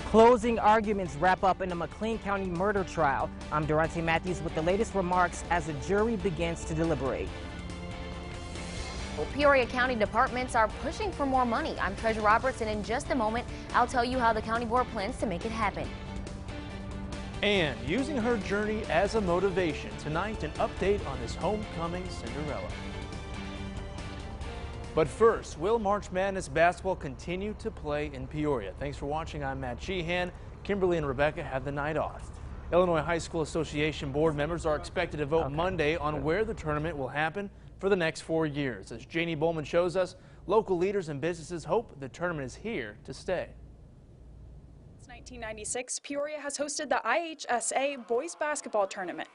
Closing arguments wrap up in a McLean County murder trial. I'm Durante Matthews with the latest remarks as the jury begins to deliberate. Well, Peoria County departments are pushing for more money. I'm Treasurer Roberts, and in just a moment, I'll tell you how the county board plans to make it happen. And using her journey as a motivation, tonight an update on this homecoming Cinderella. But first, will March Madness basketball continue to play in Peoria? Thanks for watching. I'm Matt Sheehan. Kimberly and Rebecca have the night off. Illinois High School Association board members are expected to vote Monday on where the tournament will happen for the next 4 years. As Janie Bowman shows us, local leaders and businesses hope the tournament is here to stay. 1996, Peoria has hosted the IHSA boys basketball tournament.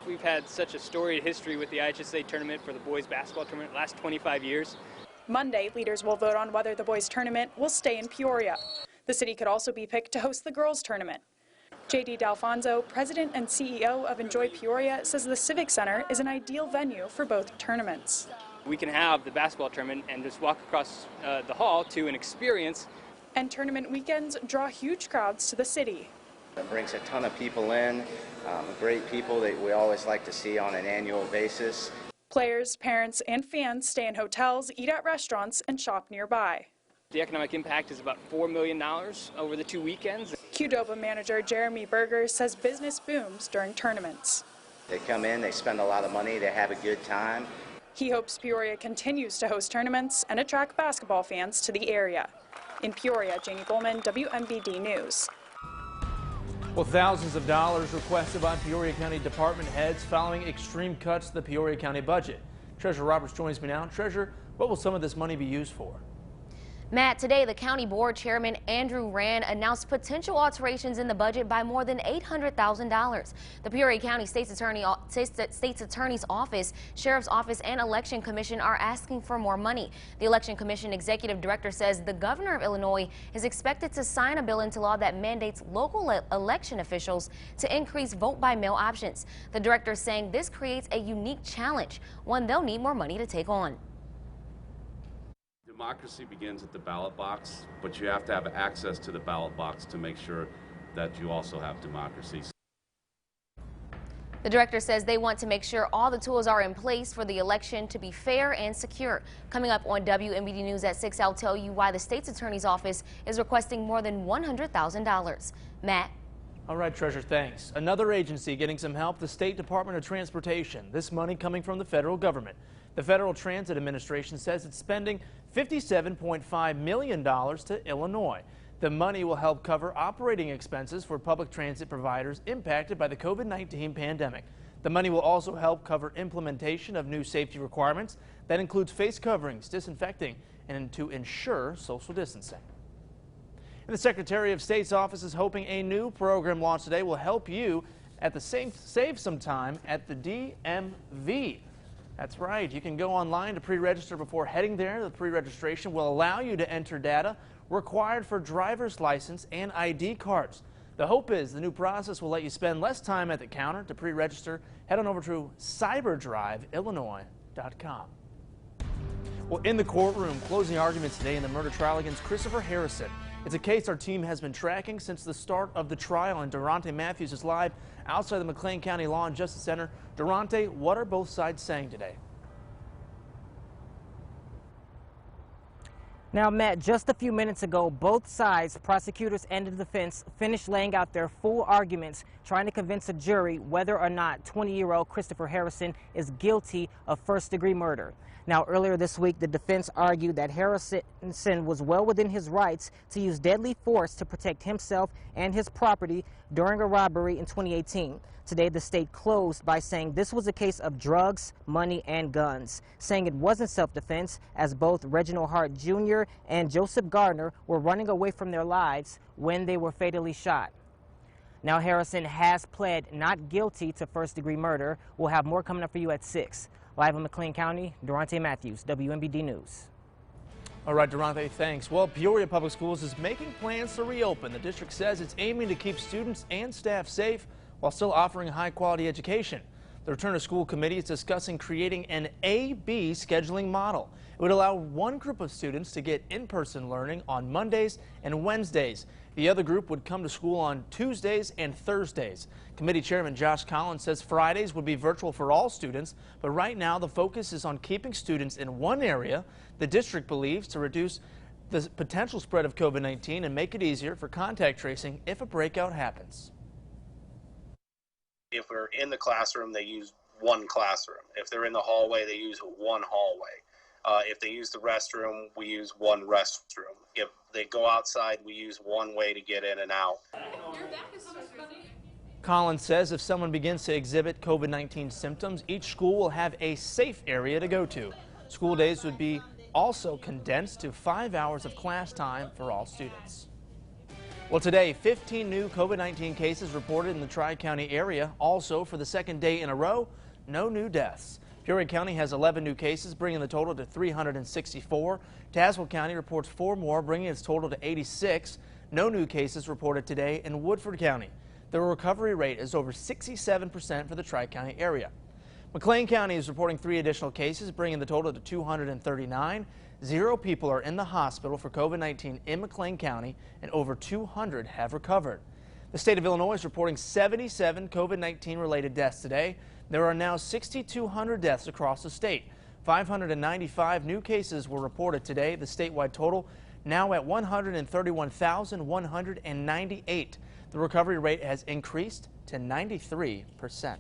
We've had such a storied history with the IHSA tournament for the boys basketball tournament last 25 years. Monday, leaders will vote on whether the boys tournament will stay in Peoria. The city could also be picked to host the girls tournament. J.D. D'Alfonso, president and CEO of Enjoy Peoria, says the Civic Center is an ideal venue for both tournaments. We can have the basketball tournament and just walk across the hall to an experience. And tournament weekends draw huge crowds to the city. It brings a ton of people in, great people that we always like to see on an annual basis. Players, parents, and fans stay in hotels, eat at restaurants, and shop nearby. The economic impact is about $4 million over the 2 weekends. Qdoba manager Jeremy Berger says business booms during tournaments. They come in, they spend a lot of money, they have a good time. He hopes Peoria continues to host tournaments and attract basketball fans to the area. In Peoria, Janie Bowman, WMBD News. Well, thousands of dollars requested by Peoria County department heads following extreme cuts to the Peoria County budget. Treasurer Roberts joins me now. Treasurer, what will some of this money be used for? Matt, today the county board chairman Andrew Rand announced potential alterations in the budget by more than $800,000. The Peoria County State's Attorney's Office, Sheriff's Office, and Election Commission are asking for more money. The Election Commission Executive Director says the governor of Illinois is expected to sign a bill into law that mandates local election officials to increase vote-by-mail options. The director saying this creates a unique challenge, one they'll need more money to take on. Democracy begins at the ballot box, but you have to have access to the ballot box to make sure that you also have democracy. The director says they want to make sure all the tools are in place for the election to be fair and secure. Coming up on WMBD News at 6, I'll tell you why the state's attorney's office is requesting more than $100,000. Matt. All right, Treasurer, thanks. Another agency getting some help, the State Department of Transportation. This money coming from the federal government. The Federal Transit Administration says it's spending $57.5 million to Illinois. The money will help cover operating expenses for public transit providers impacted by the COVID-19 pandemic. The money will also help cover implementation of new safety requirements. That includes face coverings, disinfecting, and to ensure social distancing. And the Secretary of State's office is hoping a new program launched today will help you at the save some time at the DMV. That's right. You can go online to pre-register before heading there. The pre-registration will allow you to enter data required for driver's license and ID cards. The hope is the new process will let you spend less time at the counter. To pre-register, head on over to cyberdriveillinois.com. Well, in the courtroom, closing arguments today in the murder trial against Christopher Harrison. It's a case our team has been tracking since the start of the trial, and Durante Matthews is live outside the McLean County Law and Justice Center. Durante, what are both sides saying today? Now, Matt, just a few minutes ago, both sides, prosecutors and the defense, finished laying out their full arguments, trying to convince a jury whether or not 20-year-old Christopher Harrison is guilty of first-degree murder. Now, earlier this week, the defense argued that Harrison was well within his rights to use deadly force to protect himself and his property during a robbery in 2018. Today, the state closed by saying this was a case of drugs, money, and guns, saying it wasn't self-defense, as both Reginald Hart Jr. and Joseph Gardner were running away from their lives when they were fatally shot. Now, Harrison has pled not guilty to first-degree murder. We'll have more coming up for you at 6. Live in McLean County, Durante Matthews, WMBD News. All right, Durante, thanks. Well, Peoria Public Schools is making plans to reopen. The district says it's aiming to keep students and staff safe while still offering high-quality education. The Return to School Committee is discussing creating an A-B scheduling model. It would allow one group of students to get in-person learning on Mondays and Wednesdays. The other group would come to school on Tuesdays and Thursdays. Committee Chairman Josh Collins says Fridays would be virtual for all students, but right now the focus is on keeping students in one area. The district believes to reduce the potential spread of COVID-19 and make it easier for contact tracing if a breakout happens. If we're in the classroom, they use one classroom. If they're in the hallway, they use one hallway. If they use the restroom, we use one restroom. If they go outside, we use one way to get in and out. Collins says if someone begins to exhibit COVID-19 symptoms, each school will have a safe area to go to. School days would be also condensed to 5 hours of class time for all students. Well, today, 15 new COVID-19 cases reported in the Tri-County area. Also, for the second day in a row, no new deaths. Peoria County has 11 new cases, bringing the total to 364. Tazewell County reports 4 more, bringing its total to 86. No new cases reported today in Woodford County. The recovery rate is over 67% for the Tri-County area. McLean County is reporting 3 additional cases, bringing the total to 239. 0 people are in the hospital for COVID-19 in McLean County, and over 200 have recovered. The state of Illinois is reporting 77 COVID-19 related deaths today. There are now 6,200 deaths across the state. 595 new cases were reported today. The statewide total now at 131,198. The recovery rate has increased to 93%.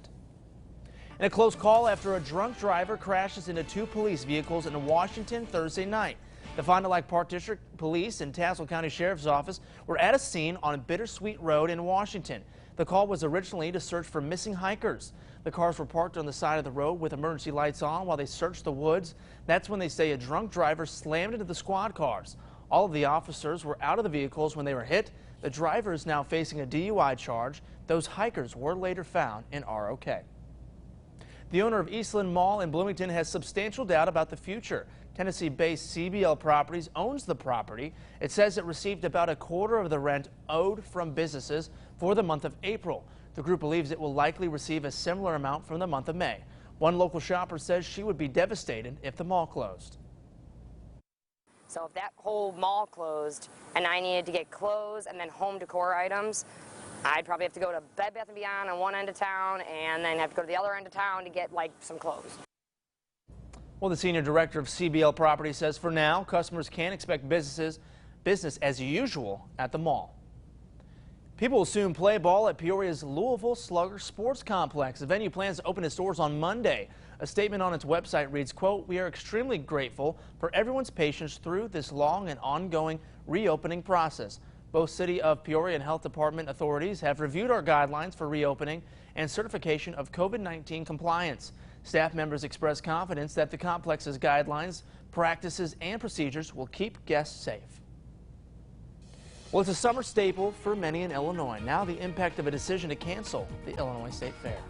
In a close call after a drunk driver crashes into 2 police vehicles in Washington Thursday night. The Fond du Lac Park District Police and Tazewell County Sheriff's Office were at a scene on Bittersweet Road in Washington. The call was originally to search for missing hikers. The cars were parked on the side of the road with emergency lights on while they searched the woods. That's when they say a drunk driver slammed into the squad cars. All of the officers were out of the vehicles when they were hit. The driver is now facing a DUI charge. Those hikers were later found and are okay. The owner of Eastland Mall in Bloomington has substantial doubt about the future. Tennessee-based CBL Properties owns the property. It says it received about a quarter of the rent owed from businesses for the month of April. The group believes it will likely receive a similar amount from the month of May. One local shopper says she would be devastated if the mall closed. So if that whole mall closed and I needed to get clothes and then home decor items, I'd probably have to go to Bed Bath & Beyond on one end of town and then have to go to the other end of town to get like some clothes. Well, the senior director of CBL Property says for now, customers can expect business as usual at the mall. People will soon play ball at Peoria's Louisville Slugger Sports Complex. The venue plans to open its doors on Monday. A statement on its website reads, quote, "We are extremely grateful for everyone's patience through this long and ongoing reopening process. Both City of Peoria and Health Department authorities have reviewed our guidelines for reopening and certification of COVID-19 compliance. Staff members express confidence that the complex's guidelines, practices, and procedures will keep guests safe." Well, it's a summer staple for many in Illinois. Now the impact of a decision to cancel the Illinois State Fair.